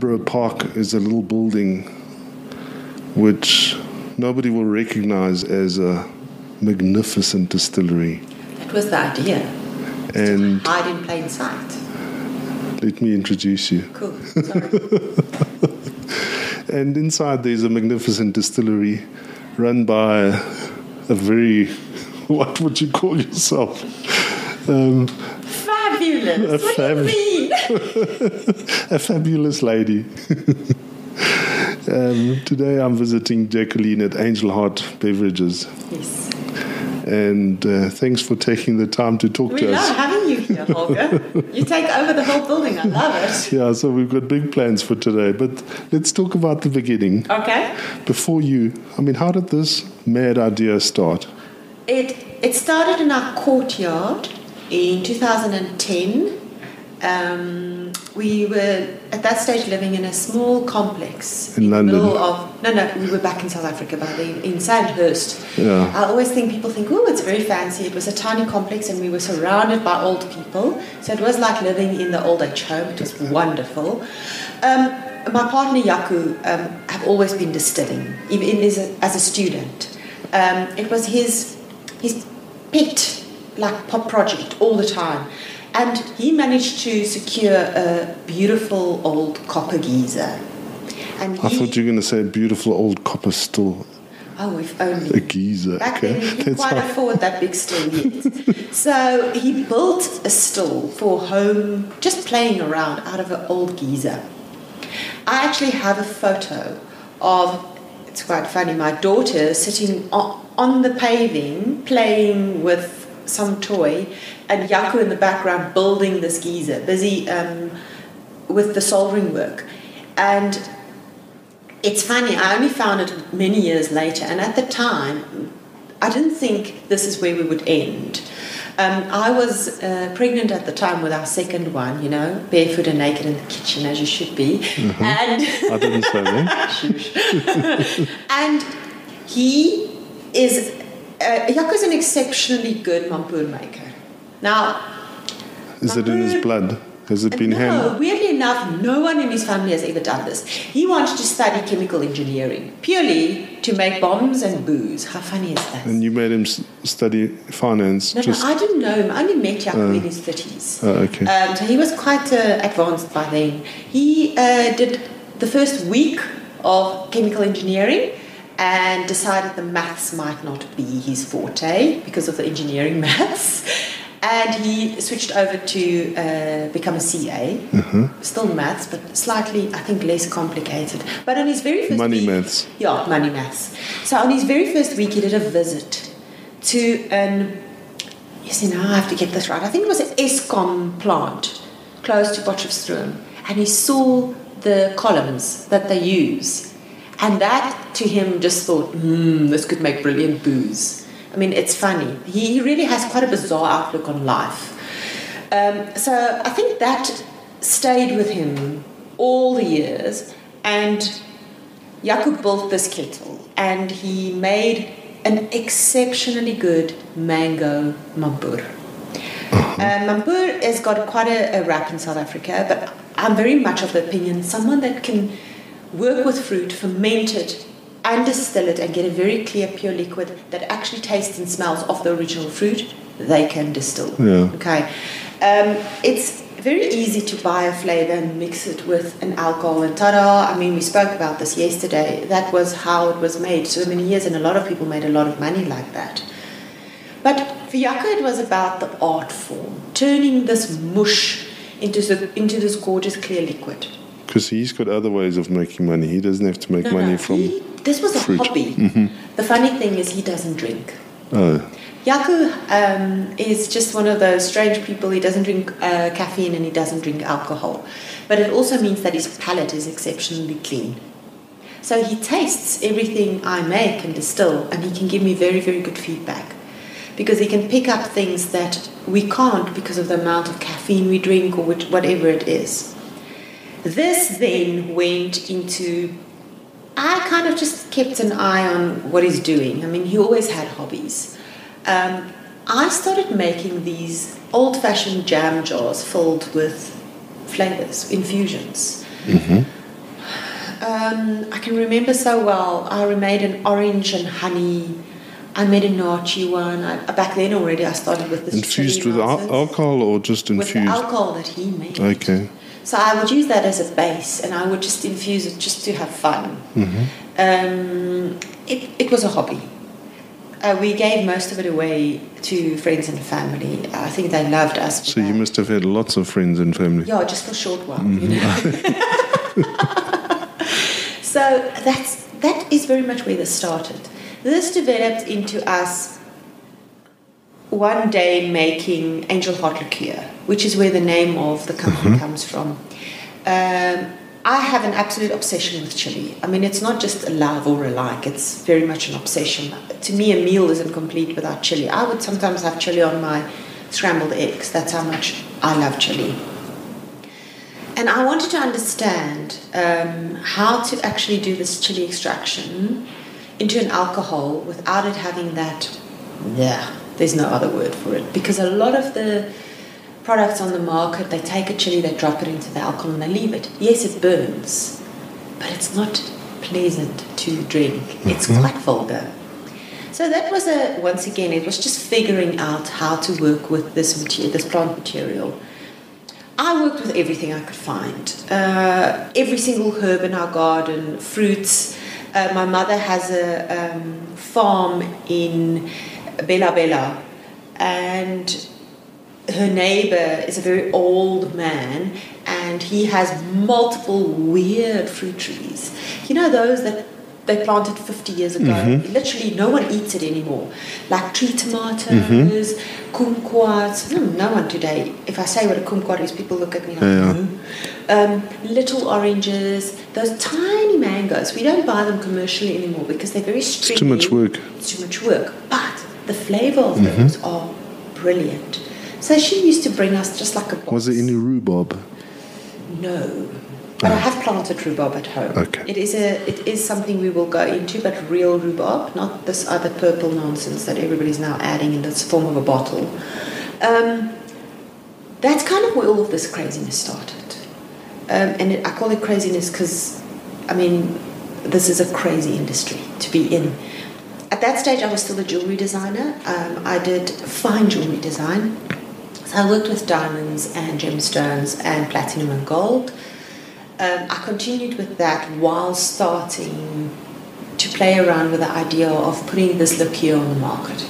Linbro Park is a little building which nobody will recognize as a magnificent distillery. That was the idea. And to hide in plain sight. Let me introduce you. Cool. Sorry. And inside there's a magnificent distillery run by a very, what would you call yourself? Fabulous. What do you mean? A fabulous lady. Today I'm visiting Jacqueline at Angel Heart Beverages. Yes. And thanks for taking the time to talk to us. We love having you here, Holger. You take over the whole building. I love it. Yeah, so we've got big plans for today. But let's talk about the beginning. Okay. Before how did this mad idea start? It started in our courtyard in 2010. We were at that stage living in a small complex in London. The middle of we were back in South Africa, by then in Sandhurst. Yeah. I always think people think, oh, it's very fancy. It was a tiny complex, and we were surrounded by old people, so it was like living in the old age home. It was wonderful. My partner Jaco have always been distilling, even as a student. It was his pet pop project all the time. And he managed to secure a beautiful old copper geyser. And I thought you were going to say a beautiful old copper still. Oh, if only. A geyser. Back then, he couldn't quite afford that big still yet. So he built a still for home, just playing around out of an old geyser. I actually have a photo of, it's quite funny, my daughter sitting on the paving, playing with some toy, and Jaco in the background building this geyser, busy with the soldering work. And it's funny, I only found it many years later, and at the time I didn't think this is where we would end. I was pregnant at the time with our second one, barefoot and naked in the kitchen, as you should be. Mm-hmm. And I didn't say that. And he is Jaco's an exceptionally good mampoer maker. Now, is it in his blood? Has it been him? No, weirdly enough, no one in his family has ever done this. He wanted to study chemical engineering, purely to make bombs and booze. How funny is that? And you made him study finance? No, I didn't know him. I only met Jaco in his 30s. Oh, okay. So he was quite advanced by then. He did the first week of chemical engineering and decided the maths might not be his forte because of the engineering maths. And he switched over to become a CA. Mm-hmm. Still maths, but slightly, I think, less complicated. But on his very first week... maths. Yeah, money maths. So on his very first week, he did a visit to an... now I have to get this right. I think it was an Eskom plant close to Potchefstroom. And he saw the columns that they use. And that, to him, just thought, this could make brilliant booze. I mean, it's funny. He really has quite a bizarre outlook on life. So I think that stayed with him all the years. And Jaco built this kettle. And he made an exceptionally good mango mampoer. Mampoer has got quite a rap in South Africa. But I'm very much of the opinion someone that can work with fruit, ferment it, and distill it and get a very clear, pure liquid that actually tastes and smells of the original fruit, they can distill. Yeah. Okay. It's very easy to buy a flavor and mix it with an alcohol, and ta-da! I mean, we spoke about this yesterday. That was how it was made so many years, and a lot of people made a lot of money like that. But for Jaco, it was about the art form, turning this mush into this gorgeous, clear liquid. Because he's got other ways of making money. He doesn't have to make money from this was fruit. A hobby. Mm-hmm. The funny thing is he doesn't drink. Oh. Jaco is just one of those strange people. He doesn't drink caffeine and he doesn't drink alcohol. But it also means that his palate is exceptionally clean. So he tastes everything I make and distill, and he can give me very, very good feedback. Because he can pick up things that we can't because of the amount of caffeine we drink or whatever it is. This then went into... I kind of just kept an eye on what he's doing. I mean, he always had hobbies. I started making these old-fashioned jam jars filled with flavors, infusions. Mm-hmm. I can remember so well. I made an orange and honey. I made a nachi one. Back then already I started with this infused chili with nonsense. alcohol or just infused? With the alcohol that he made. Okay. So I would use that as a base, and I would just infuse it just to have fun. It was a hobby. We gave most of it away to friends and family. I think they loved us. So you must have had lots of friends and family. Yeah, just for a short while. You know? So that is very much where this started. This developed into us one day making Angel Heart liqueur, which is where the name of the company comes from. I have an absolute obsession with chili. I mean, it's not just a love or a like, it's very much an obsession. To me, a meal isn't complete without chili. I would sometimes have chili on my scrambled eggs. That's how much I love chili. And I wanted to understand how to actually do this chili extraction into an alcohol without it having that, there's no other word for it. Because a lot of the products on the market, they take a chili, they drop it into the alcohol and they leave it. Yes, it burns, but it's not pleasant to drink. It's quite vulgar. So that was once again, it was just figuring out how to work with this material, this plant material. I worked with everything I could find. Every single herb in our garden, fruits. My mother has a farm in Bela Bela, and her neighbor is a very old man, and he has multiple weird fruit trees. You know those that they planted 50 years ago? Literally no one eats it anymore. Like tree tomatoes, kumquats. No one today. If I say what a kumquat is, people look at me like, little oranges, those tiny mangoes. We don't buy them commercially anymore because they're very stringy. It's too much work. It's too much work. But the flavor of those are brilliant. So she used to bring us just like a box. Was there any rhubarb? No. But I have planted rhubarb at home. Okay. It is something we will go into, but real rhubarb, not this other purple nonsense that everybody's now adding in this form of a bottle. That's kind of where all of this craziness started. And I call it craziness because, I mean, this is a crazy industry to be in. At that stage, I was still a jewelry designer. I did fine jewelry design. So I worked with diamonds and gemstones and platinum and gold. I continued with that while starting to play around with the idea of putting this liqueur on the market.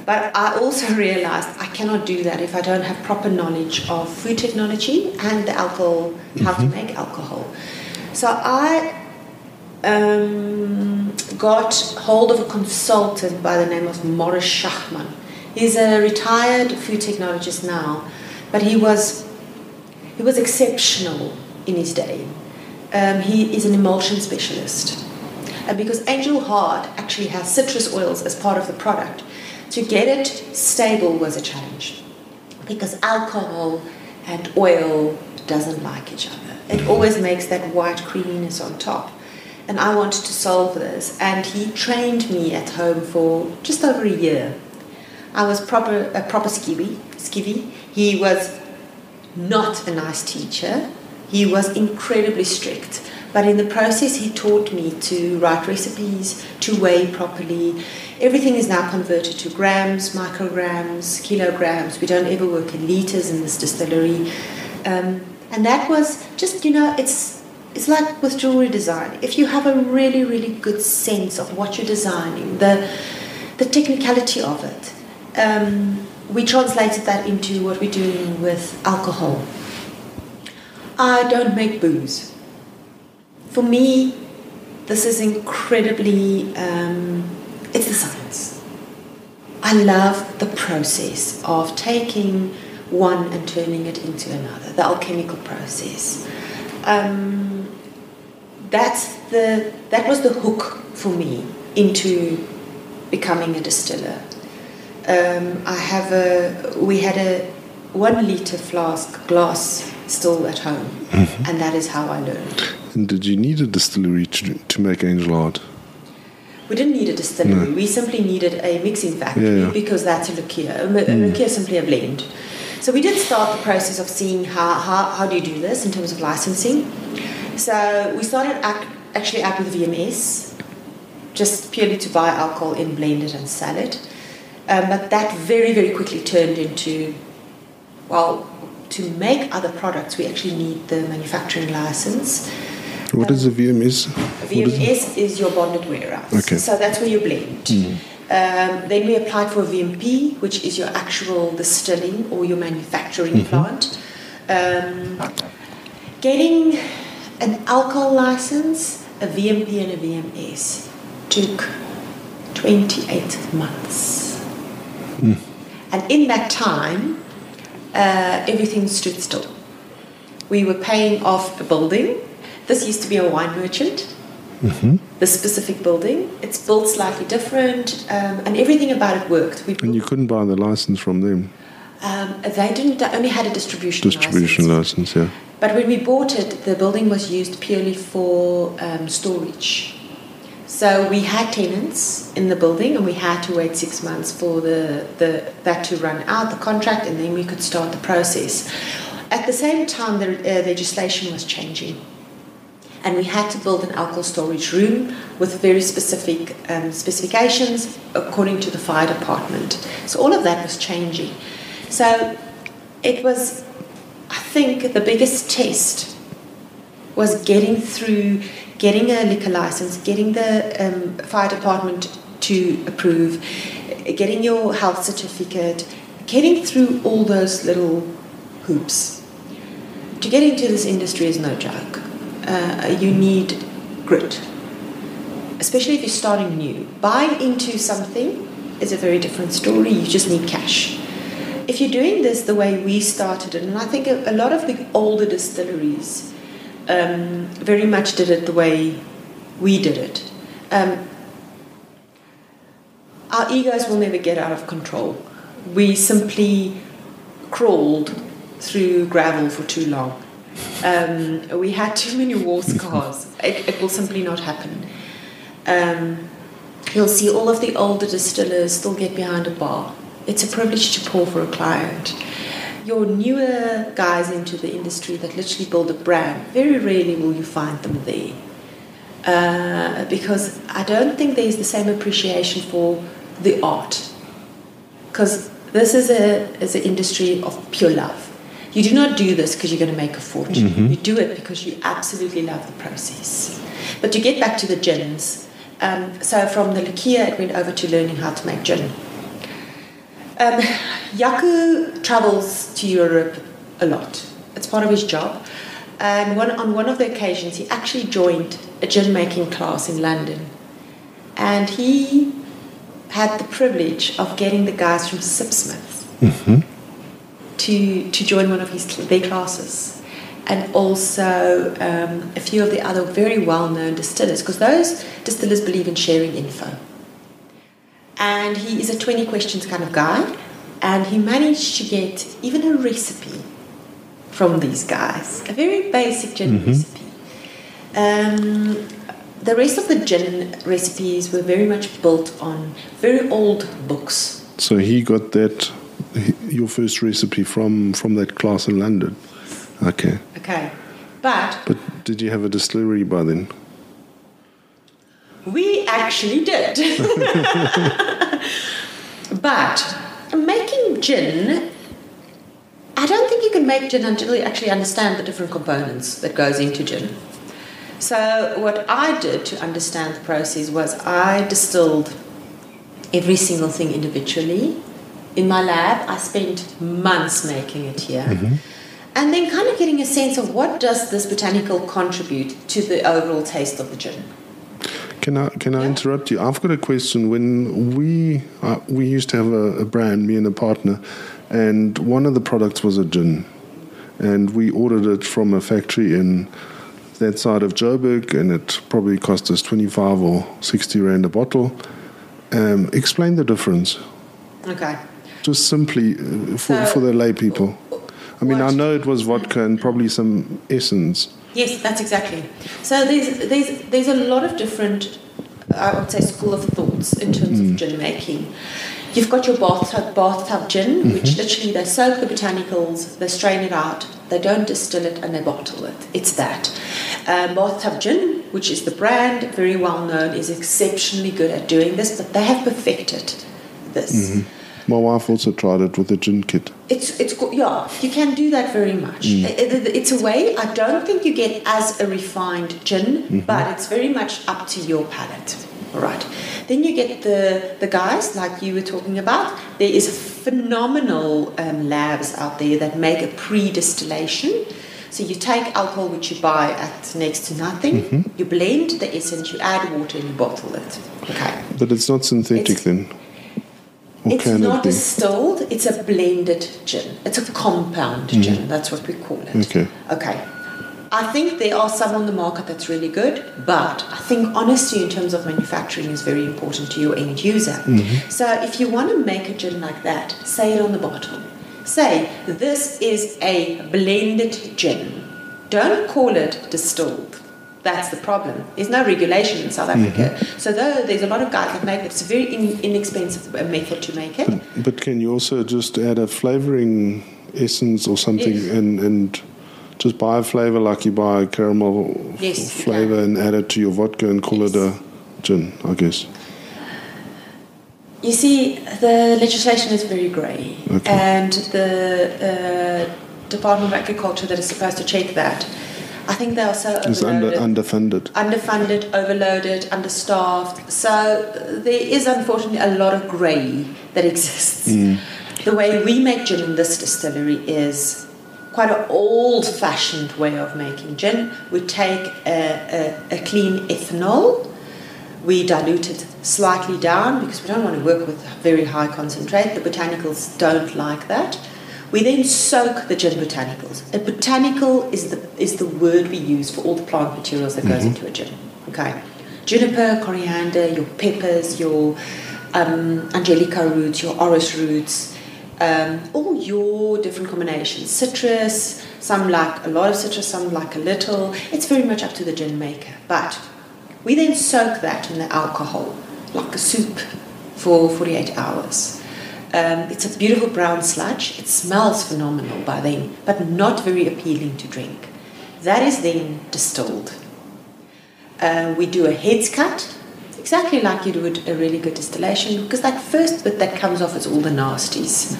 But I also realized I cannot do that if I don't have proper knowledge of food technology and the alcohol, how to make alcohol. So I got hold of a consultant by the name of Morris Schachman. He's a retired food technologist now, but he was exceptional in his day. He is an emulsion specialist. And because Angel Heart actually has citrus oils as part of the product, to get it stable was a challenge. Because alcohol and oil doesn't like each other. It always makes that white creaminess on top. And I wanted to solve this. And he trained me at home for just over a year. I was a proper skivvy. He was not a nice teacher. He was incredibly strict. But in the process, he taught me to write recipes, to weigh properly. Everything is now converted to grams, micrograms, kilograms. We don't ever work in liters in this distillery. And that was just, it's like with jewelry design. If you have a really, really good sense of what you're designing, the technicality of it, we translated that into what we're doing with alcohol. I don't make booze. For me, this is incredibly, it's the science. I love the process of taking one and turning it into another, the alchemical process. That was the hook for me into becoming a distiller. We had a 1 liter flask glass still at home, and that is how I learned. And did you need a distillery to make Angel Heart? We didn't need a distillery. No. We simply needed a mixing factory because that's a liqueur. A liqueur is simply a blend. So we did start the process of seeing how do you do this in terms of licensing. So we started actually out with VMS, just purely to buy alcohol in, blend it and sell it. But that very, very quickly turned into, well, to make other products, we actually need the manufacturing license. What is a VMS? VMS is your bonded warehouse. Okay. So that's where you blend. Then we applied for a VMP, which is your actual distilling or your manufacturing plant. Getting an alcohol license, a VMP and a VMS took 28 months. And in that time, everything stood still. We were paying off a building. This used to be a wine merchant. The specific building. It's built slightly different, and everything about it worked. And you couldn't buy the license from them? They didn't. They only had a distribution license, yeah. But when we bought it, the building was used purely for storage. So we had tenants in the building, and we had to wait 6 months for that to run out, the contract, and then we could start the process. At the same time, the legislation was changing. And we had to build an alcohol storage room with very specific specifications according to the fire department. So all of that was changing. So it was, I think, the biggest test was getting a liquor license, getting the fire department to approve, getting your health certificate, getting through all those little hoops. To get into this industry is no joke. You need grit, especially if you're starting new. Buying into something is a very different story. You just need cash. If you're doing this the way we started it, and I think a lot of the older distilleries very much did it the way we did it. Our egos will never get out of control. We simply crawled through gravel for too long. We had too many war scars. It will simply not happen. You'll see all of the older distillers still get behind a bar. It's a privilege to pour for a client. Your newer guys into the industry that literally build a brand, very rarely will you find them there. Because I don't think there's the same appreciation for the art. Because this is an industry of pure love. You do not do this because you're going to make a fortune. You do it because you absolutely love the process. But to get back to the gins, so from the liqueur it went over to learning how to make gin. Jaco travels to Europe a lot. It's part of his job. And on one of the occasions, he actually joined a gin making class in London. And he had the privilege of getting the guys from Sipsmith to join one of their classes. And also a few of the other very well-known distillers, because those distillers believe in sharing info. And he is a 20 questions kind of guy, and he managed to get even a recipe from these guys, a very basic gin recipe. The rest of the gin recipes were very much built on very old books. So he got your first recipe from that class in London? Okay. But did you have a distillery by then? We actually did. But making gin, I don't think you can make gin until you actually understand the different components that goes into gin. So what I did to understand the process was I distilled every single thing individually. In my lab, I spent months making it here. And then kind of getting a sense of what does this botanical contribute to the overall taste of the gin. Can I interrupt you? I've got a question. When we used to have a brand, me and a partner, and one of the products was a gin. And we ordered it from a factory in that side of Joburg, and it probably cost us 25 or 60 rand a bottle. Explain the difference. Okay. Just simply for the lay people. I mean, I know it was vodka and probably some essence. Yes, that's exactly. So there's a lot of different, I would say, school of thoughts in terms of gin making. You've got your bathtub gin, which literally they soak the botanicals, they strain it out, they don't distill it, and they bottle it. It's that. Bathtub Gin, which is the brand, very well known, is exceptionally good at doing this, but they have perfected this. My wife also tried it with a gin kit. You can do that very much. It's a way. I don't think you get as a refined gin, but it's very much up to your palate. All right. Then you get the guys like you were talking about. There is phenomenal labs out there that make a pre-distillation. So you take alcohol, which you buy at next to nothing, you blend the essence, you add water, and you bottle it. Okay. But it's not synthetic then? It's not distilled, it's a blended gin. It's a compound gin, that's what we call it. Okay. I think there are some on the market that's really good, but I think honesty in terms of manufacturing is very important to your end user. So if you want to make a gin like that, say it on the bottle. Say, this is a blended gin. Don't call it distilled. That's the problem. There's no regulation in South Africa. So though there's a lot of guys that make it, it's a very inexpensive method to make it. But can you also just add a flavouring essence or something and just buy a flavour like you buy caramel flavour and add it to your vodka and call it a gin, I guess? You see, the legislation is very grey, and the Department of Agriculture that is supposed to check that, I think they are so overloaded. Underfunded, overloaded, understaffed. So there is unfortunately a lot of grey that exists. The way we make gin in this distillery is quite an old-fashioned way of making gin. We take a clean ethanol. We dilute it slightly down because we don't want to work with very high concentrate. The botanicals don't like that. We then soak the gin botanicals. A botanical is the word we use for all the plant materials that goes into a gin. Okay, juniper, coriander, your peppers, your angelica roots, your orris roots, all your different combinations. Citrus, some like a lot of citrus, some like a little. It's very much up to the gin maker. But we then soak that in the alcohol, like a soup, for 48 hours. It's a beautiful brown sludge. It smells phenomenal by then, but not very appealing to drink. That is then distilled. We do a heads cut, exactly like you would a really good distillation, because that first bit that comes off is all the nasties.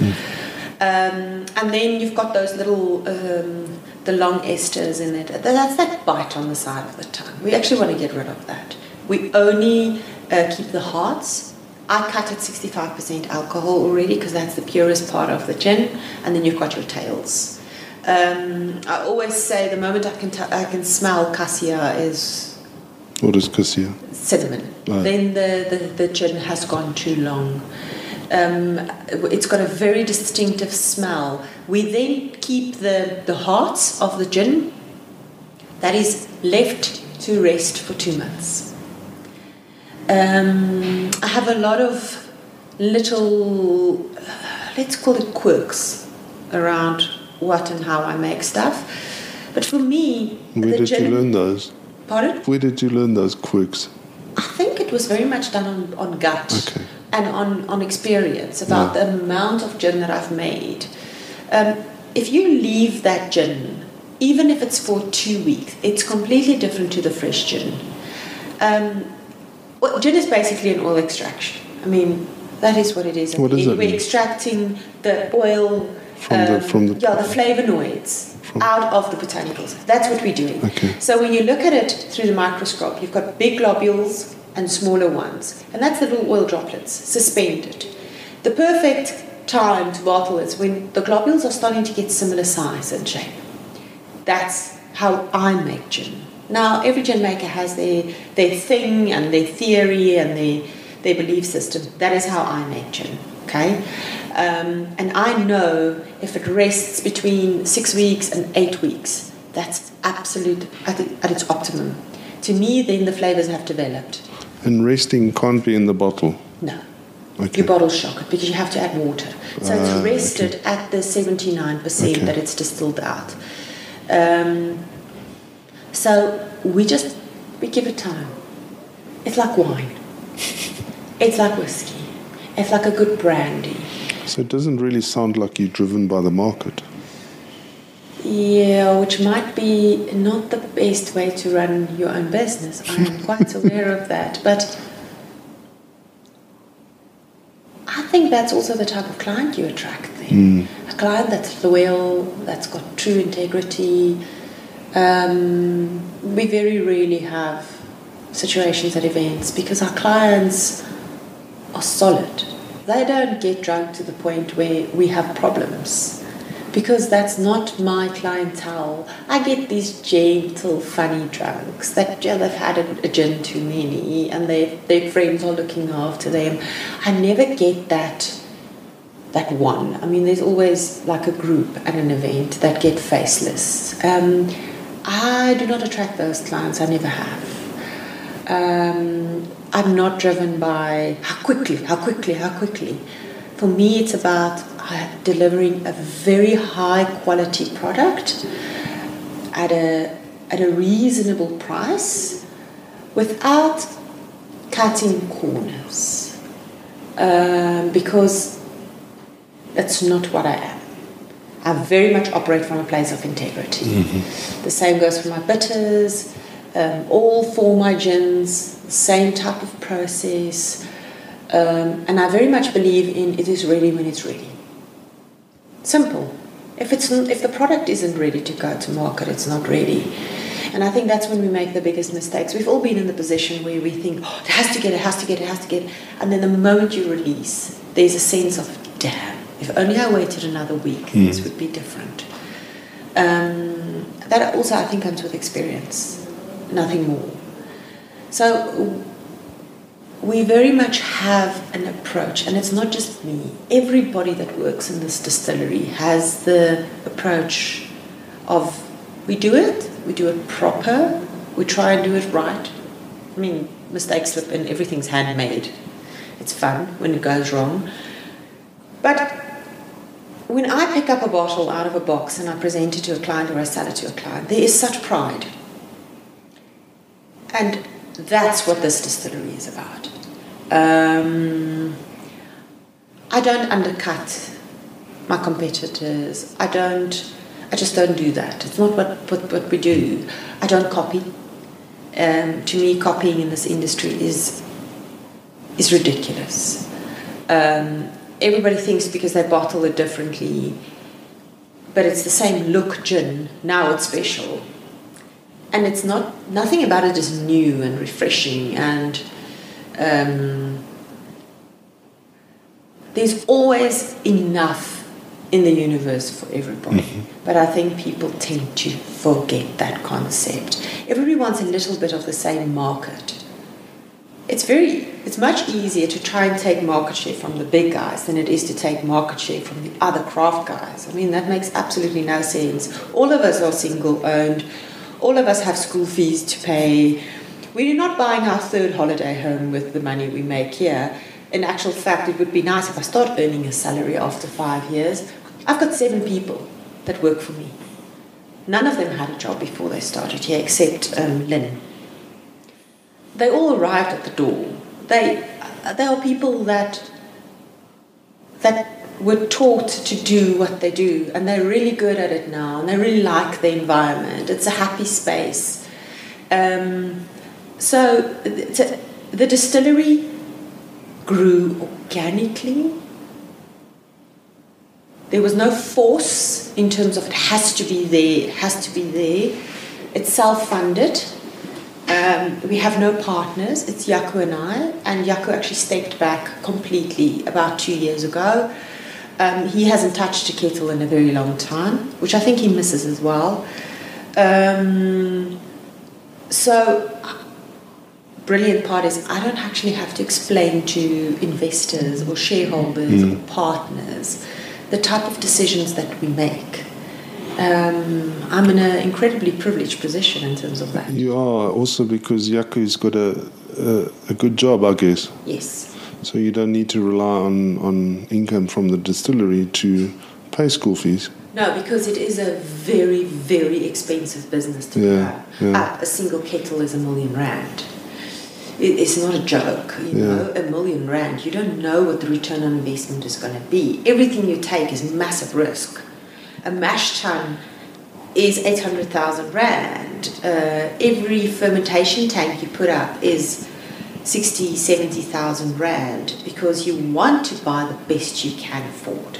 And then you've got those little, the long esters in it. That's that bite on the side of the tongue. We actually want to get rid of that. We only keep the hearts. I cut at 65% alcohol already because that's the purest part of the gin, and then you've got your tails. I always say the moment I can smell cassia is... What is cassia? Cinnamon. Then the gin has gone too long. It's got a very distinctive smell. We then keep the hearts of the gin that is left to rest for 2 months. I have a lot of little, let's call it quirks around what and how I make stuff. But for me... Where did you learn those? Pardon? Where did you learn those quirks? I think it was very much done on gut and on experience about the amount of gin that I've made. If you leave that gin, even if it's for 2 weeks, it's completely different to the fresh gin. Well, gin is basically an oil extraction. I mean, that is what it is. What does that mean? We're extracting the oil from the flavonoids out of the botanicals. That's what we're doing. So when you look at it through the microscope, you've got big globules and smaller ones, and that's the little oil droplets suspended. The perfect time to bottle is when the globules are starting to get similar size and shape. That's how I make gin. Now, every gin maker has their thing and their theory and their belief system. That is how I make gin, okay? And I know if it rests between 6 weeks and 8 weeks, that's absolute at its optimum. To me, then the flavors have developed. And resting can't be in the bottle? No. You bottle shock it because you have to add water. So it's rested at the 79% that it's distilled out. So we give it time. It's like wine. It's like whiskey. It's like a good brandy. So it doesn't really sound like you're driven by the market. Yeah, which might be not the best way to run your own business. I am quite aware of that. But I think that's also the type of client you attract then. A client that's loyal, that's got true integrity. We very rarely have situations at events because our clients are solid. They don't get drunk to the point where we have problems. Because that's not my clientele. I get these gentle, funny drunks that they've had a gin too many and their friends are looking after them. I never get that one. I mean, there's always like a group at an event that get faceless. I do not attract those clients. I never have. I'm not driven by how quickly. For me, it's about delivering a very high quality product at a reasonable price without cutting corners, because that's not what I am. I very much operate from a place of integrity. The same goes for my bitters, all for my gins, the same type of process. And I very much believe in it is ready when it's ready. Simple. If the product isn't ready to go to market, it's not ready. And I think that's when we make the biggest mistakes. We've all been in the position where we think, oh, it has to get. And then the moment you release, there's a sense of, damn, if only I waited another week, things would be different. That also, I think, comes with experience. Nothing more. So we very much have an approach, and it's not just me. Everybody that works in this distillery has the approach of we do it proper, we try and do it right. I mean, mistakes slip in, everything's handmade. It's fun when it goes wrong. But when I pick up a bottle out of a box and I present it to a client or I sell it to a client, there is such pride. And that's what this distillery is about. I don't undercut my competitors. I just don't do that. It's not what we do. I don't copy. To me, copying in this industry is ridiculous. Everybody thinks because they bottle it differently, but it's the same look gin. Now it's special. And it's nothing about it is new and refreshing, and there's always enough in the universe for everybody. But I think people tend to forget that concept. Everybody wants a little bit of the same market. It's much easier to try and take market share from the big guys than it is to take market share from the other craft guys. I mean, that makes absolutely no sense. All of us are single-owned. All of us have school fees to pay. We're not buying our third holiday home with the money we make here. In actual fact, it would be nice if I start earning a salary after 5 years. I've got 7 people that work for me. None of them had a job before they started here, except Lynn. They all arrived at the door. They are people that were taught to do what they do, and they're really good at it now, and they really like the environment. It's a happy space. So the distillery grew organically. There was no force in terms of it has to be there. It's self-funded. We have no partners. It's Jaco and I, and Jaco actually stepped back completely about 2 years ago. He hasn't touched a kettle in a very long time, which I think he misses as well. So, brilliant part is I don't actually have to explain to investors or shareholders or partners the type of decisions that we make. I'm in an incredibly privileged position in terms of that. You are, also because Jaco's got a good job, I guess. Yes. So you don't need to rely on income from the distillery to pay school fees. No, because it is a very, very expensive business to run. A single kettle is R1 million. it's not a joke, you know, R1 million. You don't know what the return on investment is going to be. Everything you take is massive risk. A mash tun is 800,000 rand. Every fermentation tank you put up is 60, 70,000 rand because you want to buy the best you can afford.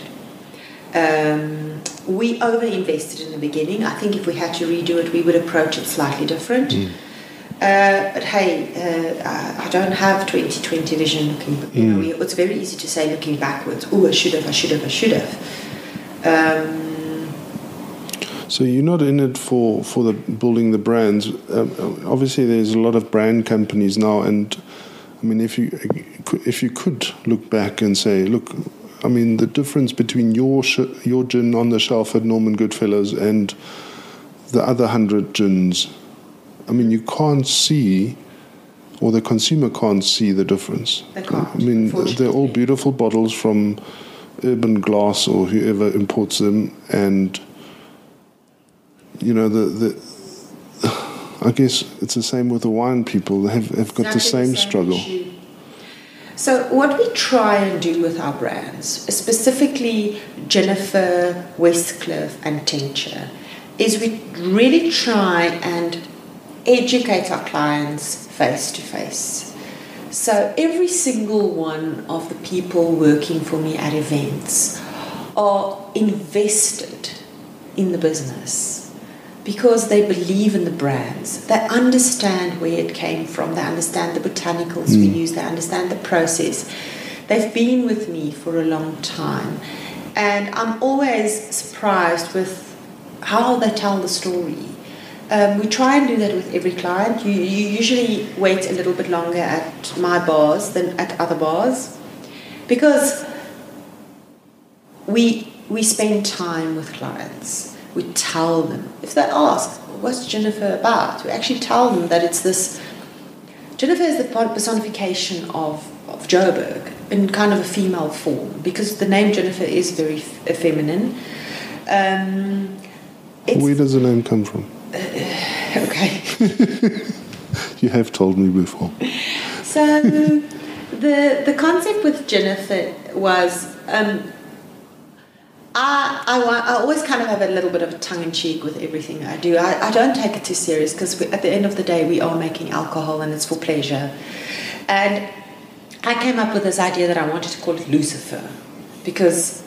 We over-invested in the beginning. I think if we had to redo it, we would approach it slightly different. But hey, I don't have 2020 vision looking. You know, it's very easy to say looking backwards. Oh, I should have. So you're not in it for the building the brands. Obviously, there's a lot of brand companies now, and I mean, if you could look back and say, look, I mean, the difference between your gin on the shelf at Norman Goodfellows and the other 100 gins, I mean, you can't see, or the consumer can't see the difference. They can't. I mean, they're all beautiful bottles from Urban Glass or whoever imports them, and you know, I guess it's the same with the wine people. They have got the same struggle. Issue. So what we try and do with our brands, specifically Ginifer, Westcliff and Tincture, is we really try and educate our clients face to face. So every single one of the people working for me at events are invested in the business because they believe in the brands. They understand where it came from. They understand the botanicals we use. They understand the process. They've been with me for a long time. And I'm always surprised with how they tell the story. We try and do that with every client. You usually wait a little bit longer at my bars than at other bars because we spend time with clients. We tell them. If they ask, what's Ginifer about? We actually tell them that it's this. Ginifer is the personification of Joburg in kind of a female form because the name Ginifer is very feminine. Where does the name come from? Okay. You have told me before. So the concept with Ginifer was I always kind of have a little bit of a tongue-in-cheek with everything I do. I don't take it too serious because at the end of the day we are making alcohol and it's for pleasure. And I came up with this idea that I wanted to call it Lucifer because,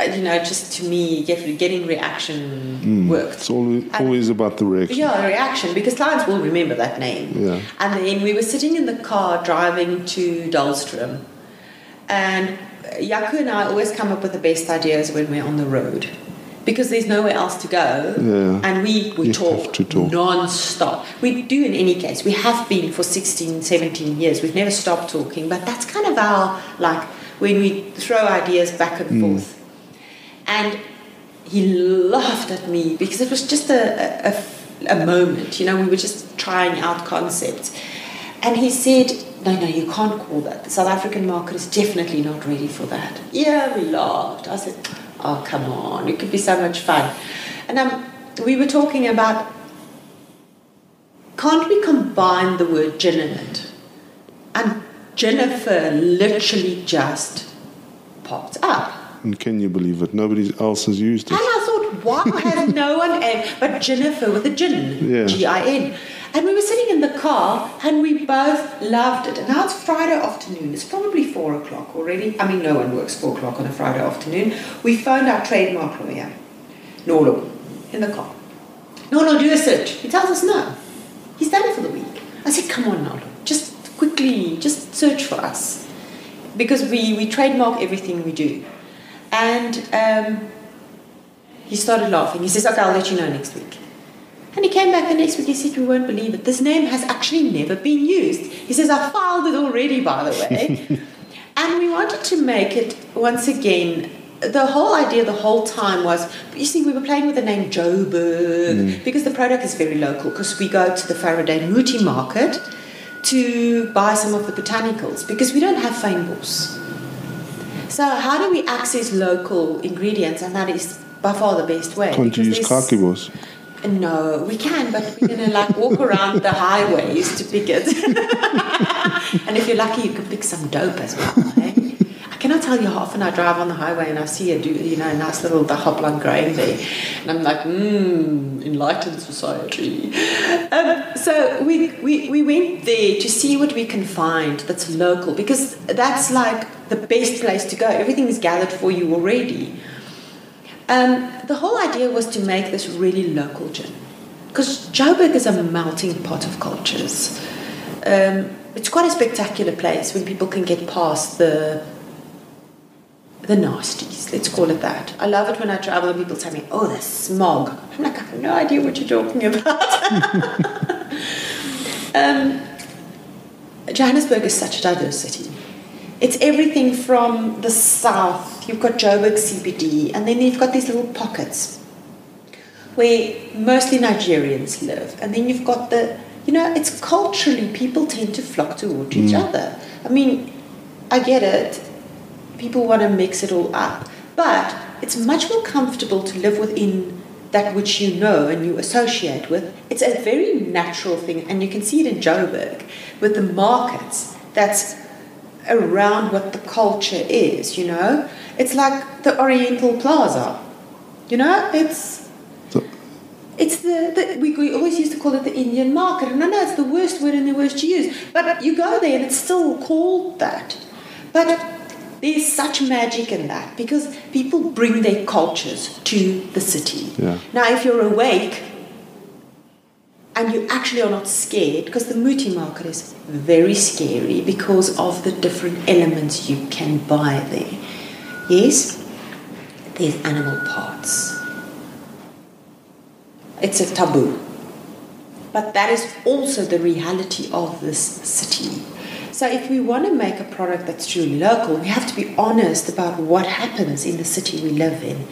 you know, just to me, getting reaction worked. It's always about the reaction. Yeah, the reaction, because clients will remember that name. Yeah. And then we were sitting in the car driving to Dahlstrom, and Jaco and I always come up with the best ideas when we're on the road because there's nowhere else to go. Yeah. And we talk non-stop. We do in any case. We have been for 16, 17 years. We've never stopped talking, but that's kind of our, like, when we throw ideas back and forth. And he laughed at me because it was just a moment, you know, we were just trying out concepts. And he said, no, you can't call that. The South African market is definitely not ready for that. Yeah, we laughed. I said, oh, come on, it could be so much fun. And we were talking about, can't we combine the word gin in it? And Ginifer literally just popped up. And can you believe it? Nobody else has used it. And I thought, why has no one but Ginifer with a gin, G-I-N. And we were sitting in the car and we both loved it. And now it's Friday afternoon. It's probably 4 o'clock already. I mean, no one works 4 o'clock on a Friday afternoon. We phoned our trademark lawyer, Nolo, in the car. Nolo, do a search. He tells us no. He's done it for the week. I said, come on, Nolo, just quickly, just search for us. Because we trademark everything we do. And he started laughing. He says, okay, I'll let you know next week. And he came back the next week. He said, you won't believe it. This name has actually never been used. He says, I filed it already, by the way. And we wanted to make it, once again, the whole idea the whole time was, you see, we were playing with the name Joburg because the product is very local, because we go to the Faraday Mooti market to buy some of the botanicals because we don't have fynbos. So how do we access local ingredients? And that is by far the best way. Can't you use kakibos? No, we can, but we're going to like walk around the highways to pick it. And if you're lucky, you can pick some dope as well. Eh? I cannot tell you how often I drive on the highway and I see a nice little dagaplan growing there, and I'm like, enlightened society. So we went there to see what we can find that's local, because that's like the best place to go. Everything is gathered for you already. The whole idea was to make this really local gin, because Joburg is a melting pot of cultures. It's quite a spectacular place when people can get past the nasties, let's call it that. I love it when I travel and people tell me, oh, the smog. I'm like, I have no idea what you're talking about. Johannesburg is such a diverse city. It's everything from the south. You've got Joburg CBD, and then you've got these little pockets where mostly Nigerians live. And then you've got it's culturally, people tend to flock towards each other. I mean, I get it. People want to mix it all up. But it's much more comfortable to live within that which you know and you associate with. It's a very natural thing, and you can see it in Joburg with the markets that's around what the culture is, It's like the Oriental Plaza, It's we always used to call it the Indian market. And I know it's the worst word and the worst to use, but you go there and it's still called that. But there's such magic in that, because people bring their cultures to the city. Yeah. Now, if you're awake and you actually are not scared, because the Muti market is very scary because of the different elements you can buy there. Yes, there's animal parts. It's a taboo. But that is also the reality of this city. So if we want to make a product that's truly local, we have to be honest about what happens in the city we live in.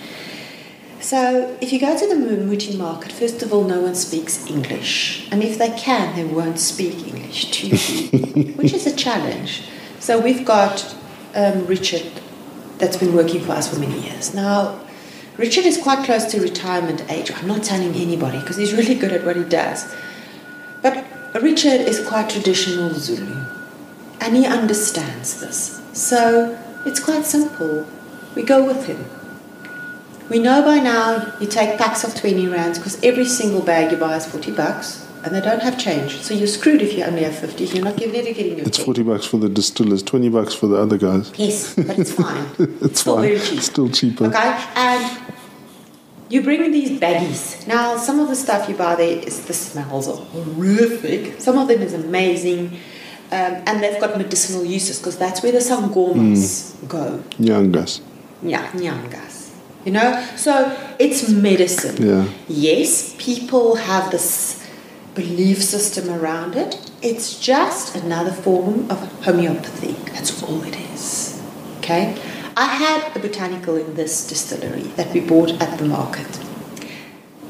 So if you go to the Muti market, first of all, no one speaks English. And if they can, they won't speak English to you, which is a challenge. So we've got Richard that's been working for us for many years. Now, Richard is quite close to retirement age. I'm not telling anybody because he's really good at what he does. But Richard is quite traditional Zulu, and he understands this. So it's quite simple. We go with him. We know by now you take packs of 20 rands because every single bag you buy is $40 and they don't have change. So you're screwed if you only have 50. You're not getting your It's $40 for the distillers, $20 for the other guys. Yes, but it's fine. It's still fine. Very cheap. Still cheaper. Okay, and you bring these baggies. Now, some of the stuff you buy there, the smells are horrific. Some of them is amazing. And they've got medicinal uses because that's where the sangomas go. Nyangas. Yeah, nyangas. So it's medicine. Yeah. Yes, people have this belief system around it. It's just another form of homeopathy. That's all it is. Okay? I had a botanical in this distillery that we bought at the market.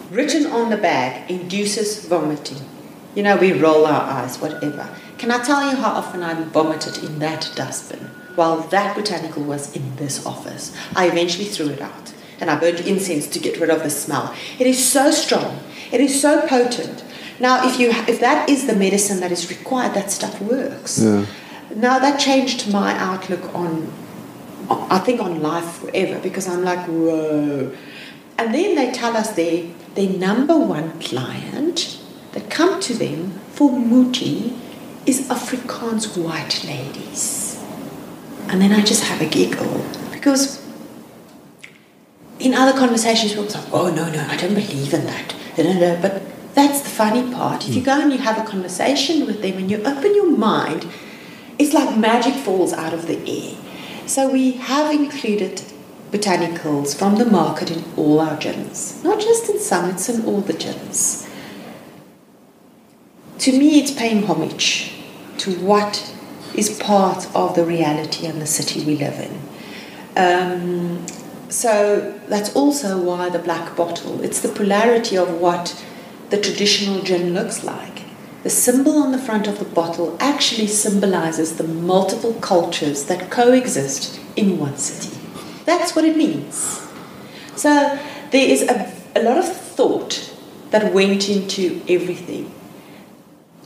Written on the bag, induces vomiting. We roll our eyes, whatever. Can I tell you how often I vomited in that dustbin while that botanical was in this office? I eventually threw it out. And I burned incense to get rid of the smell. It is so strong. It is so potent. Now, if that is the medicine that is required, that stuff works. Yeah. Now, that changed my outlook on life forever, because I'm like, whoa. And then they tell us their number one client that come to them for Muti is Afrikaans white ladies. And then I just have a giggle, because in other conversations, people say, oh, no, I don't believe in that. No. But that's the funny part. If you go and you have a conversation with them and you open your mind, it's like magic falls out of the air. So we have included botanicals from the market in all our gins. Not just in some, it's in all the gins. To me, it's paying homage to what is part of the reality and the city we live in. So that's also why the black bottle. It's the polarity of what the traditional gin looks like. The symbol on the front of the bottle actually symbolizes the multiple cultures that coexist in one city. That's what it means. So there is a lot of thought that went into everything.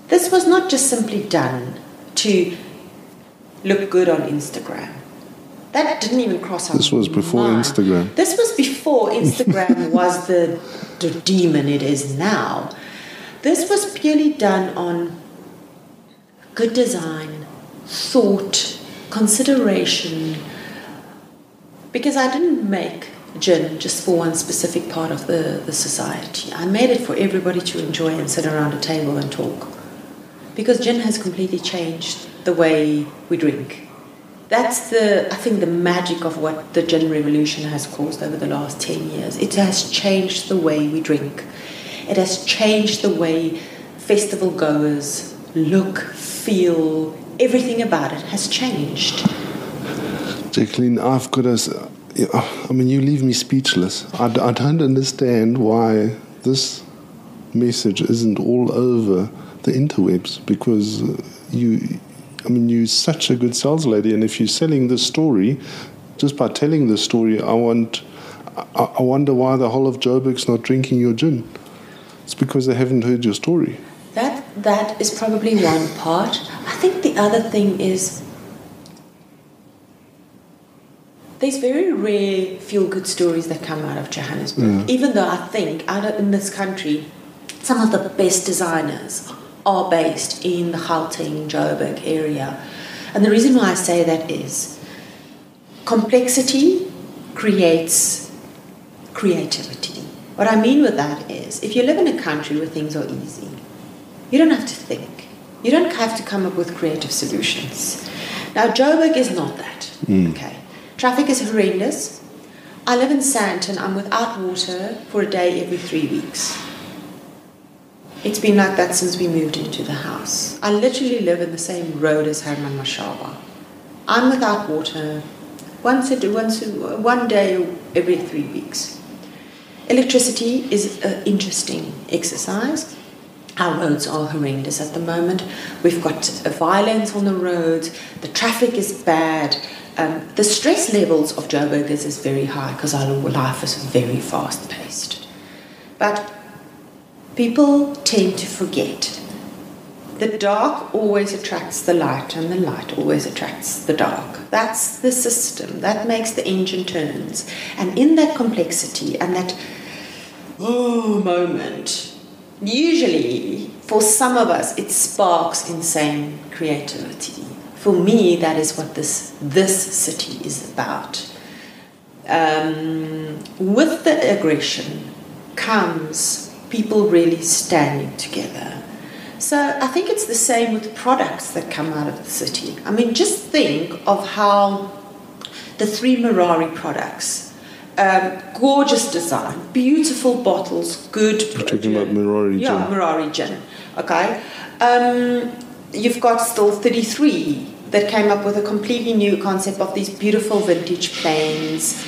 This was not just simply done to look good on Instagram. That didn't even cross our mind. This was before Instagram. This was before Instagram was the demon it is now. This was purely done on good design, thought, consideration. Because I didn't make gin just for one specific part of the society. I made it for everybody to enjoy and sit around a table and talk. Because gin has completely changed the way we drink. That's I think the magic of what the gin revolution has caused over the last 10 years. It has changed the way we drink. It has changed the way festival goers look, feel, everything about it has changed. Jacqueline, I've got you leave me speechless. I don't understand why this message isn't all over the interwebs, because you're such a good sales lady, and if you're selling this story, just by telling this story, I wonder why the whole of Joburg's not drinking your gin. It's because they haven't heard your story. That is probably one part. I think the other thing is there's very rare feel-good stories that come out of Johannesburg. Yeah. Even though I think in this country, some of the best designers are based in the Gauteng, Joburg area. And the reason why I say that is complexity creates creativity. What I mean with that is, if you live in a country where things are easy, you don't have to think. You don't have to come up with creative solutions. Now, Joburg is not that. Okay. Traffic is horrendous. I live in Sandton. I'm without water for a day every 3 weeks. It's been like that since we moved into the house. I literally live in the same road as Herman Mashaba. I'm without water one day every 3 weeks. Electricity is an interesting exercise. Our roads are horrendous at the moment. We've got violence on the roads. The traffic is bad. The stress levels of Joburgers is very high because our life is very fast-paced. But people tend to forget. The dark always attracts the light, and the light always attracts the dark. That's the system. That makes the engine turns. And in that complexity and that moment, usually for some of us, it sparks insane creativity. For me, that is what this city is about. With the aggression comes people really standing together. So I think it's the same with products that come out of the city. I mean, just think of how the 3 Mirari products, gorgeous design, beautiful bottles, good... You're talking about Mirari gin. Yeah, Mirari gin. Okay. You've got still 33 that came up with a completely new concept of these beautiful vintage planes.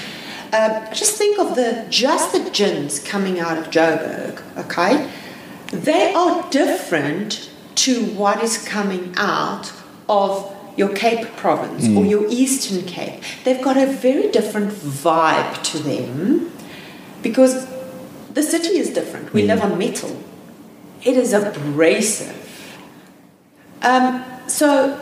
Just think of the gins coming out of Joburg, okay? They are different to what is coming out of your Cape province or your Eastern Cape. They've got a very different vibe to them because the city is different. We live on metal. It is abrasive. So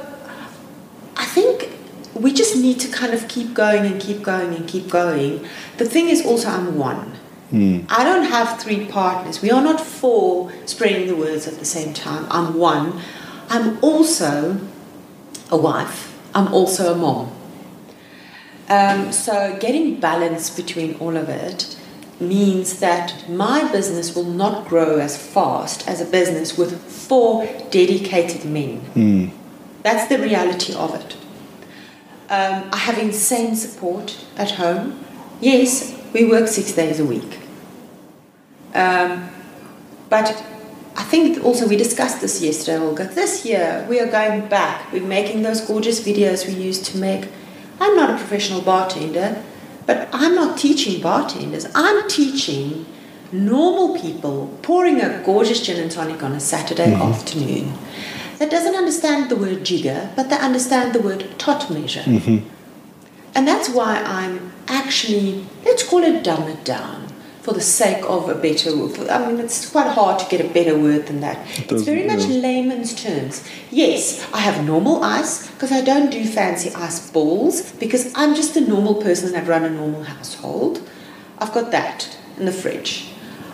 I think we just need to kind of keep going and keep going and keep going. The thing is also I'm one. I don't have 3 partners. We are not 4 spreading the words at the same time. I'm one. I'm also a wife. I'm also a mom. So getting balance between all of it means that my business will not grow as fast as a business with 4 dedicated men. That's the reality of it. I have insane support at home. Yes, we work 6 days a week. But I think also we discussed this yesterday, Olga. This year we are going back. We're making those gorgeous videos we used to make. I'm not a professional bartender, but I'm not teaching bartenders. I'm teaching normal people pouring a gorgeous gin and tonic on a Saturday afternoon that doesn't understand the word jigger, but they understand the word tot measure. And that's why I'm actually, let's call it dumb it down. for the sake of a better word. I mean, it's quite hard to get a better word than that. It's very much layman's terms. Yes, I have normal ice because I don't do fancy ice balls because I'm just a normal person that run a normal household. I've got that in the fridge.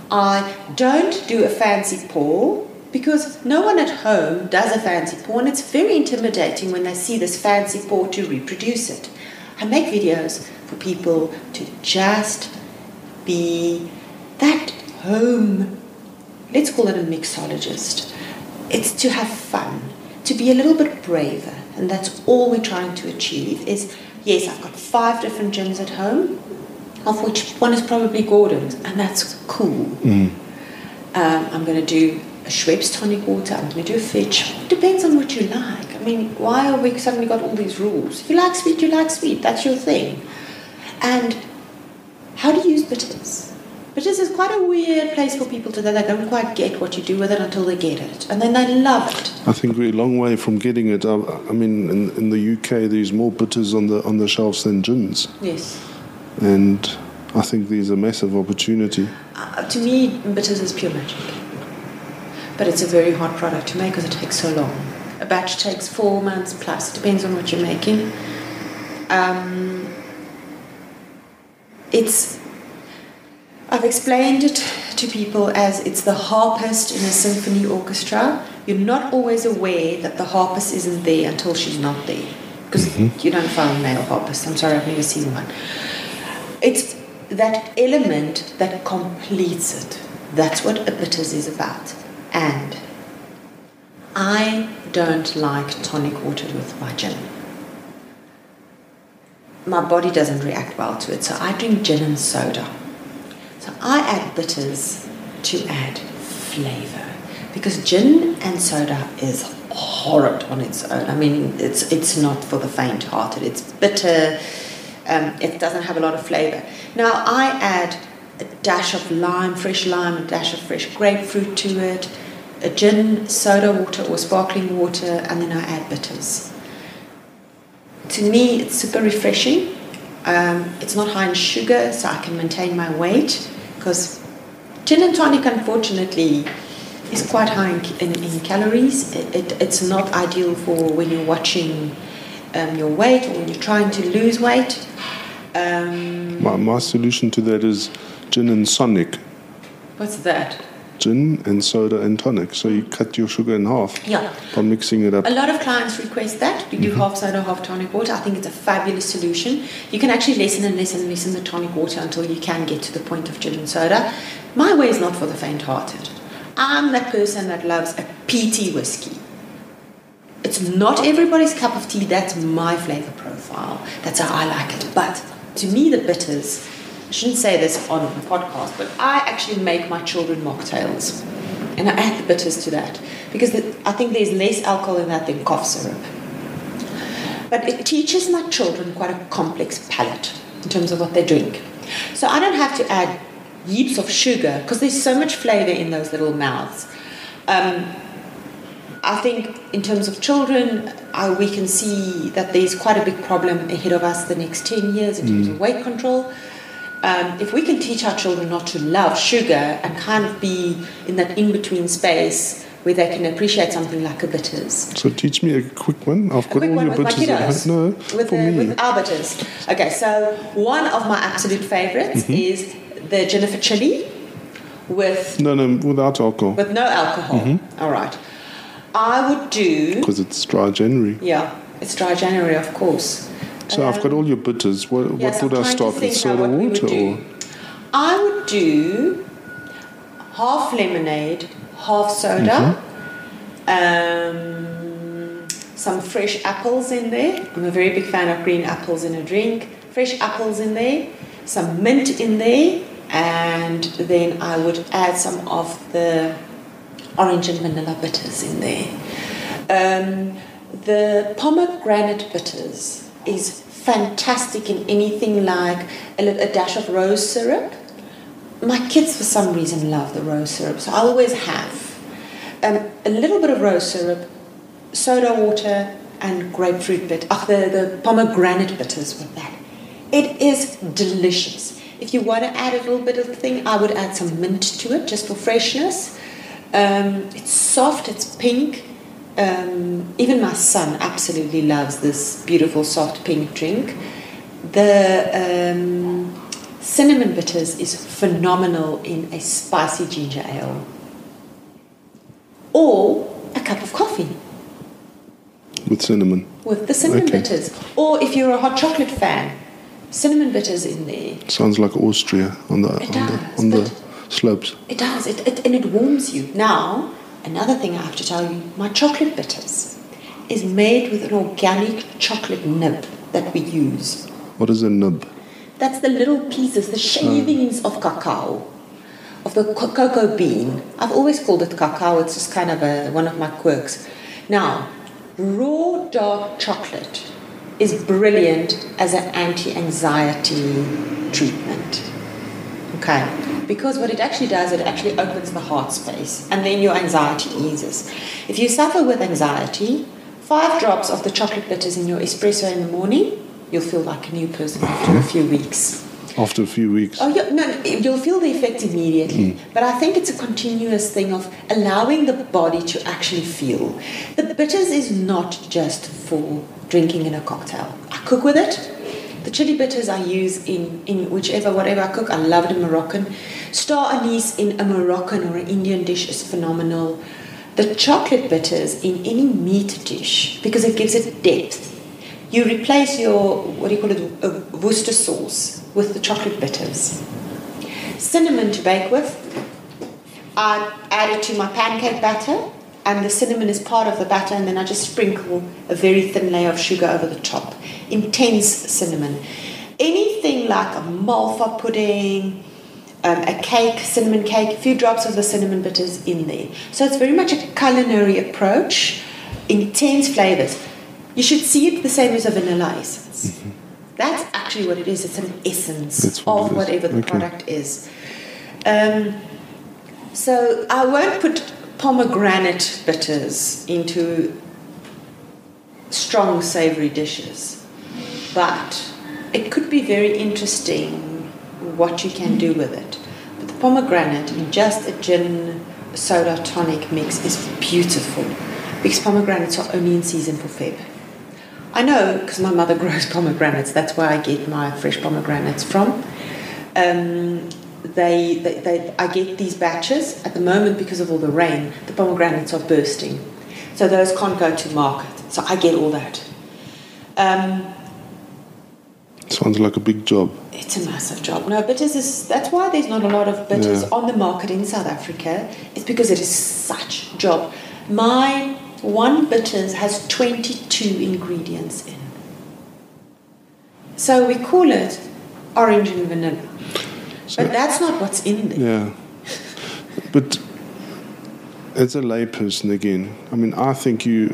I don't do a fancy pour because no one at home does a fancy pour, and it's very intimidating when they see this fancy pour to reproduce it. I make videos for people to just be that home, let's call it a mixologist. It's to have fun, to be a little bit braver, and that's all we're trying to achieve is, yes, I've got 5 different gins at home, of which one is probably Gordon's, and that's cool. I'm going to do a Schweppes tonic water, I'm going to do a Fitch. Depends on what you like. I mean, why have we suddenly got all these rules? If you like sweet, you like sweet. That's your thing. And how do you use bitters? Bitters is quite a weird place for people today. They don't quite get what you do with it until they get it. And then they love it. I think we're a long way from getting it. I mean, in the UK, there's more bitters on the shelves than gins. Yes. And I think there's a massive opportunity. To me, bitters is pure magic. But it's a very hard product to make because it takes so long. A batch takes 4 months plus. It depends on what you're making. I've explained it to people as it's the harpist in a symphony orchestra. You're not always aware that the harpist isn't there until she's not there. Because you don't find a male harpist. I'm sorry, I've never seen one. It's that element that completes it. That's what a bitters is about. And I don't like tonic water with my gin. My body doesn't react well to it, so I drink gin and soda. So I add bitters to add flavour. Because gin and soda is horrid on its own. I mean, it's not for the faint-hearted. It's bitter. It doesn't have a lot of flavour. Now, I add a dash of lime, fresh lime, a dash of fresh grapefruit to it, a gin, soda water or sparkling water, and then I add bitters. To me, it's super refreshing. It's not high in sugar, so I can maintain my weight, because gin and tonic, unfortunately, is quite high in calories. It's not ideal for when you're watching your weight or when you're trying to lose weight. My solution to that is gin and sonic. What's that? Gin and soda and tonic. So you cut your sugar in half by mixing it up. A lot of clients request that. We do half soda, half tonic water. I think it's a fabulous solution. You can actually lessen and lessen and lessen the tonic water until you can get to the point of gin and soda. My way is not for the faint-hearted. I'm that person that loves a peaty whiskey. It's not everybody's cup of tea. That's my flavour profile. That's how I like it. But to me, the bitters, I shouldn't say this on the podcast, but I actually make my children mocktails. And I add the bitters to that. Because I think there's less alcohol in that than cough syrup. But it teaches my children quite a complex palate in terms of what they drink. So I don't have to add heaps of sugar because there's so much flavour in those little mouths. I think in terms of children, we can see that there's quite a big problem ahead of us the next 10 years in terms of weight control. If we can teach our children not to love sugar and kind of be in that in-between space where they can appreciate something like a bitters. So teach me a quick one. I've got all your bitters at home. No, for me. With our bitters. Okay, so one of my absolute favourites is the Ginifer chili with... No, without alcohol. With no alcohol. All right. I would do... Because it's dry January. Yeah, it's dry January, of course. So I've got all your bitters. What would I start with? Soda water? Or? I would do half lemonade, half soda, some fresh apples in there. I'm a very big fan of green apples in a drink. Fresh apples in there, some mint in there, and then I would add some of the orange and vanilla bitters in there. The pomegranate bitters is fantastic in anything like a dash of rose syrup. My kids, for some reason, love the rose syrup, so I always have a little bit of rose syrup, soda water, and grapefruit bit. The pomegranate bitters with that. It is delicious. If you want to add a little bit of the thing, I would add some mint to it just for freshness. It's soft, it's pink. Even my son absolutely loves this beautiful soft pink drink. The cinnamon bitters is phenomenal in a spicy ginger ale. Or a cup of coffee. With cinnamon. With the cinnamon bitters. Or if you're a hot chocolate fan, cinnamon bitters in there. Sounds like Austria on the slopes. It does. And it warms you. Now, another thing I have to tell you, my chocolate bitters is made with an organic chocolate nib that we use. What is a nib? That's the little pieces, the shavings of cacao, of the cocoa bean. I've always called it cacao. It's just kind of one of my quirks. Now, raw dark chocolate is brilliant as an anti-anxiety treatment. Okay, because what it actually does, it actually opens the heart space and then your anxiety eases. If you suffer with anxiety, 5 drops of the chocolate bitters in your espresso in the morning, you'll feel like a new person after a few weeks. After a few weeks? Oh, no, you'll feel the effect immediately. But I think it's a continuous thing of allowing the body to actually feel. The bitters is not just for drinking in a cocktail. I cook with it. The chili bitters I use in whatever I cook. I love it in Moroccan. Star anise in a Moroccan or an Indian dish is phenomenal. The chocolate bitters in any meat dish, because it gives it depth. You replace your, Worcester sauce with the chocolate bitters. Cinnamon to bake with. I add it to my pancake batter, and the cinnamon is part of the batter, and then I just sprinkle a very thin layer of sugar over the top. Intense cinnamon. Anything like a malva pudding, a cake, cinnamon cake, a few drops of the cinnamon bitters in there. So it's very much a culinary approach, intense flavors. You should see it the same as a vanilla essence. Mm-hmm. That's actually what it is. It's an essence of whatever the product is. So I won't put pomegranate bitters into strong savoury dishes, but it could be very interesting what you can do with it. But the pomegranate in just a gin soda tonic mix is beautiful, because pomegranates are only in season for Feb. I know, because my mother grows pomegranates. That's where I get my fresh pomegranates from. I get these batches. At the moment, because of all the rain, the pomegranates are bursting. So those can't go to market. So I get all that. Sounds like a big job. It's a massive job. No, bitters that's why there's not a lot of bitters on the market in South Africa. It's because it is such a job. My one bitters has 22 ingredients in. So we call it orange and vanilla. But that's not what's in there. Yeah. But as a layperson again, I mean, I think you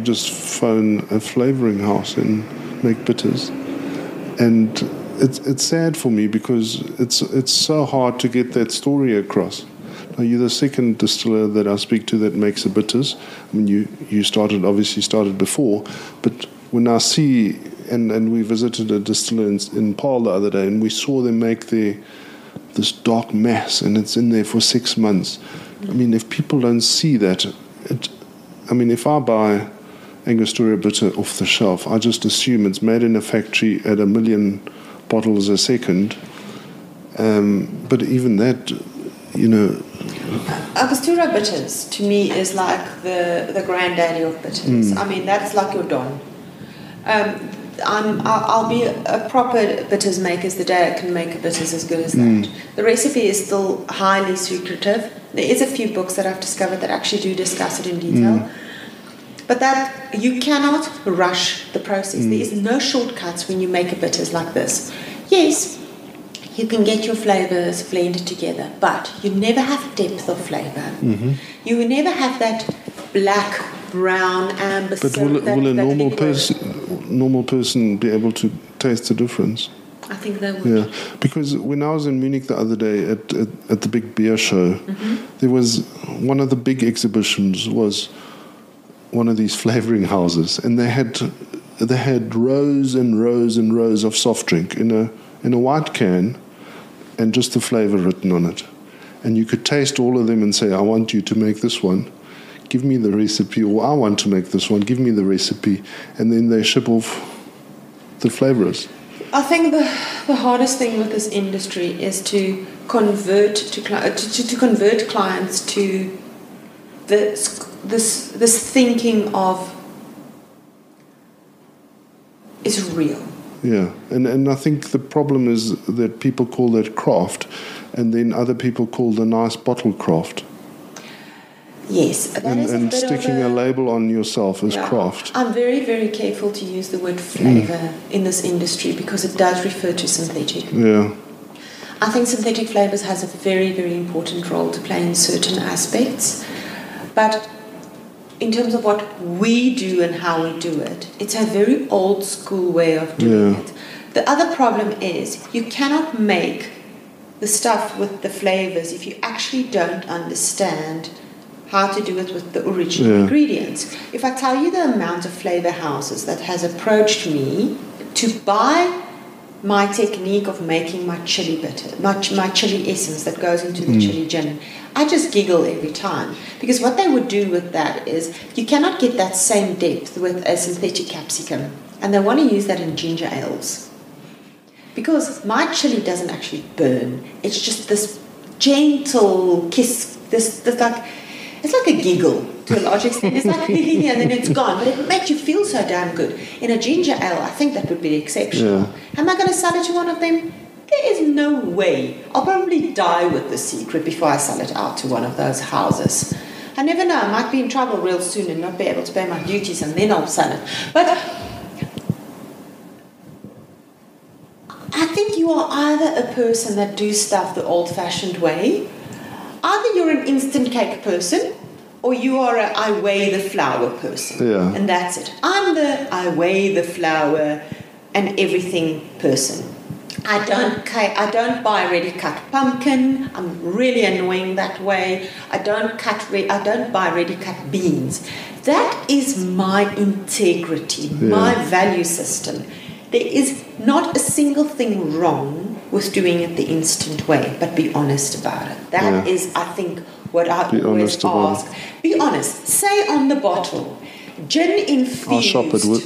just phone a flavouring house and make bitters. And it's sad for me because it's so hard to get that story across. Now, you're the second distiller that I speak to that makes the bitters. I mean, you obviously started before, but when I see, and we visited a distiller in Paarl the other day, and we saw them make this dark mass, and it's in there for 6 months. I mean, if people don't see that, if I buy Angostura bitter off the shelf, I just assume it's made in a factory at 1 million bottles a second. But even that, Angostura bitters to me is like the granddaddy of bitters. I mean, that's like your Don. I'll be a proper bitters maker the day I can make a bitters as good as that. The recipe is still highly secretive. There is a few books that I've discovered that actually do discuss it in detail. But that you cannot rush the process. There is no shortcuts when you make a bitters like this. Yes, you can get your flavors blended together, but you never have depth of flavor. You will never have that black, brown, amber. But will a normal person be able to taste the difference? I think they would. Yeah, because when I was in Munich the other day at the big beer show, there was one of the big exhibitions was one of these flavouring houses, and they had rows and rows and rows of soft drink in in a white can and just the flavor written on it. And you could taste all of them and say, I want you to make this one. Give me the recipe. Or I want to make this one. Give me the recipe. And then they ship off the flavorers. I think the hardest thing with this industry is to convert to convert clients to this thinking of is real. Yeah, and I think the problem is that people call that craft, and then other people call the nice bottle craft. Yes, and sticking a label on yourself as craft. I'm very, very careful to use the word flavour in this industry because it does refer to synthetic. Yeah. I think synthetic flavours has a very, very important role to play in certain aspects, but in terms of what we do and how we do it, it's a very old school way of doing it. The other problem is you cannot make the stuff with the flavours if you actually don't understand how to do it with the original ingredients. If I tell you the amount of flavour houses that has approached me to buy my technique of making my chili bitter, my chili essence that goes into the chili gin, I just giggle every time. Because what they would do with that is you cannot get that same depth with a synthetic capsicum. And they want to use that in ginger ales. Because my chili doesn't actually burn. It's just this gentle kiss, this like, it's like a giggle to a large extent. It's like, and then it's gone. But it makes you feel so damn good. In a ginger ale, I think that would be exceptional. Yeah. Am I going to sell it to one of them? There is no way. I'll probably die with the secret before I sell it out to one of those houses. I never know. I might be in trouble real soon and not be able to pay my duties, and then I'll sell it. But I think you are either a person that do stuff the old-fashioned way. Either you're an instant cake person, or you are a I weigh the flour person. Yeah. And that's it. I'm the I weigh the flour and everything person. I don't buy ready cut pumpkin. I'm really annoying that way. I don't buy ready cut beans. That is my integrity, my value system. There is not a single thing wrong with doing it the instant way, but be honest about it. That is, I think, what I always ask. Be honest. Say on the bottle, gin infused.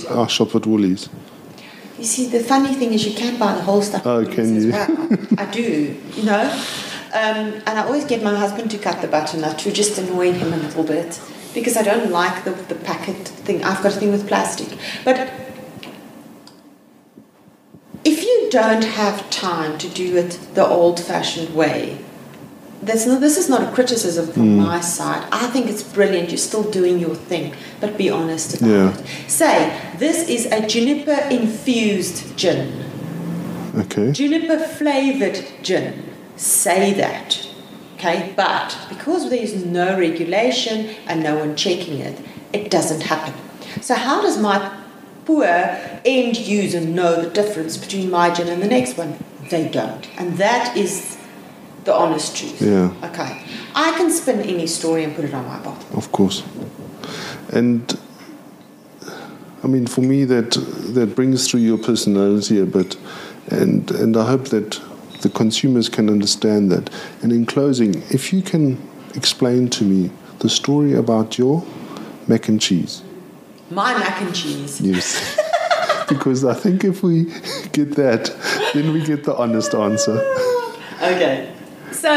I shop at Woolies. You see, the funny thing is you can buy the whole stuff. Oh, can you? Well. I do, you know. And I always get my husband to cut the butternut to just annoy him a little bit because I don't like the packet thing. I've got a thing with plastic. But if you don't have time to do it the old-fashioned way, this is not a criticism from my side. I think it's brilliant. You're still doing your thing, but be honest about it. Say, this is a juniper-infused gin. Okay. Juniper-flavoured gin. Say that. Okay? But because there is no regulation and no one checking it, it doesn't happen. So how does my poor end user know the difference between my gin and the next one? They don't. And that is the honest truth. Yeah. Okay. I can spin any story and put it on my bottle. Of course. And I mean, for me, that brings through your personality a bit, and I hope that the consumers can understand that. And in closing, if you can explain to me the story about your mac and cheese. My mac and cheese. Yes. Because I think if we get that, then we get the honest answer. Okay. So,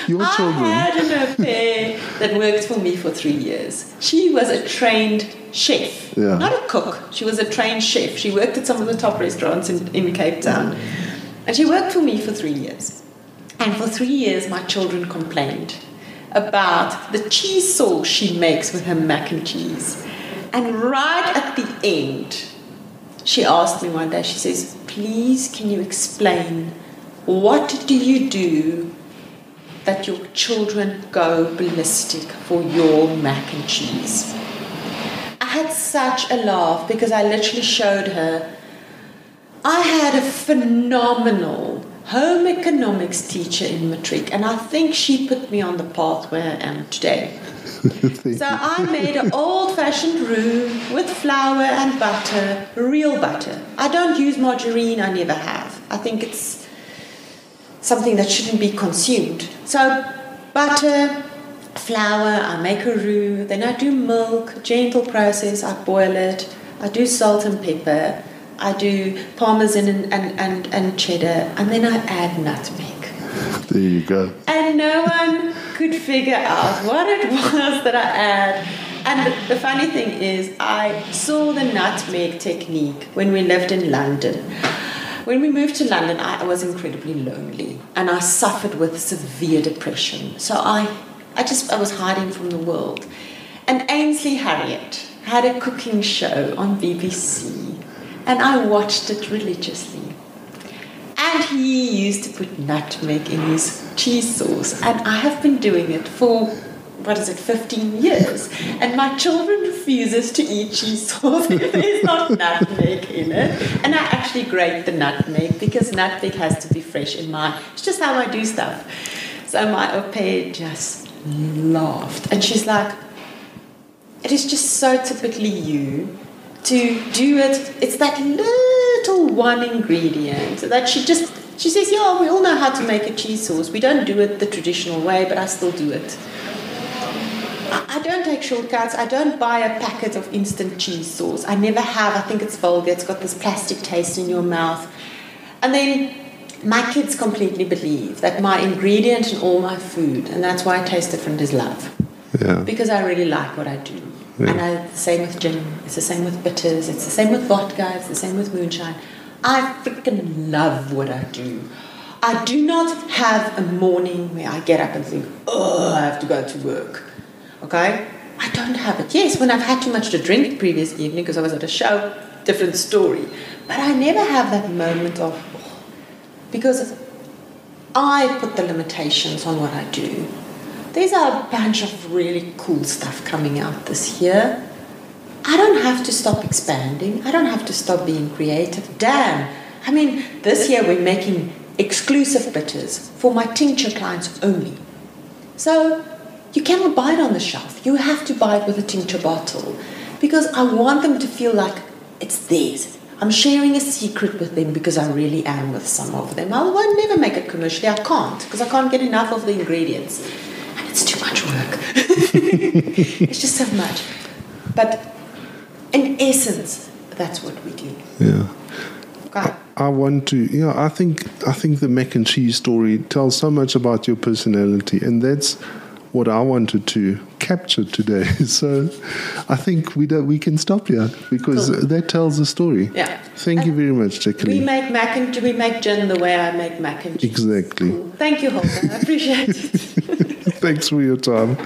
your children. I had an au pair that worked for me for 3 years. She was a trained chef, not a cook. She was a trained chef. She worked at some of the top restaurants in Cape Town. And she worked for me for 3 years. And for 3 years, my children complained about the cheese sauce she makes with her mac and cheese. And right at the end, she asked me one day, she says, please, can you explain what do you do that your children go ballistic for your mac and cheese? I had such a laugh because I literally showed her I had a phenomenal home economics teacher in matric, and I think she put me on the path where I am today. So I made an old-fashioned roux with flour and butter, real butter. I don't use margarine, I never have. I think it's something that shouldn't be consumed. So butter, flour, I make a roux, then I do milk, gentle process, I boil it, I do salt and pepper, I do parmesan and cheddar, and then I add nutmeg. There you go. And no one could figure out what it was that I add. And the funny thing is, I saw the nutmeg technique when we lived in London. When we moved to London, I was incredibly lonely, and I suffered with severe depression. So I was hiding from the world. And Ainsley Harriott had a cooking show on BBC, and I watched it religiously. And he used to put nutmeg in his cheese sauce, and I have been doing it for 15 years, and my children refuses to eat cheese sauce if there's not nutmeg in it. And I actually grate the nutmeg because nutmeg has to be fresh it's just how I do stuff. So my au pair just laughed, and she's like, it is just so typically you to do it. It's that little one ingredient that she says, yeah, we all know how to make a cheese sauce. We don't do it the traditional way, but I still do it. I don't take shortcuts. I don't buy a packet of instant cheese sauce. I never have. I think it's vulgar. It's got this plastic taste in your mouth. And then my kids completely believe that my ingredient in all my food, and that's why I taste different, is love. Yeah. Because I really like what I do. Yeah. And the same with gin. It's the same with bitters. It's the same with vodka. It's the same with moonshine. I freaking love what I do. I do not have a morning where I get up and think, oh, I have to go to work. Okay? I don't have it. Yes, when I've had too much to drink the previous evening because I was at a show, different story. But I never have that moment of, because I put the limitations on what I do. There's a bunch of really cool stuff coming out this year. I don't have to stop expanding. I don't have to stop being creative. Damn. I mean, this year we're making exclusive bitters for my tincture clients only. So you cannot buy it on the shelf. You have to buy it with a tincture bottle because I want them to feel like it's theirs. I'm sharing a secret with them because I really am with some of them. I won't never make it commercially. I can't because I can't get enough of the ingredients. And it's too much work. It's just so much. But in essence, that's what we do. Yeah. Okay. I want to, I think the mac and cheese story tells so much about your personality, and that's what I wanted to capture today. So I think we can stop here because that tells the story. Yeah. Thank you very much, Jacqueline. We make gin the way I make mac and cheese. Exactly. Cool. Thank you, Holger. I appreciate it. Thanks for your time.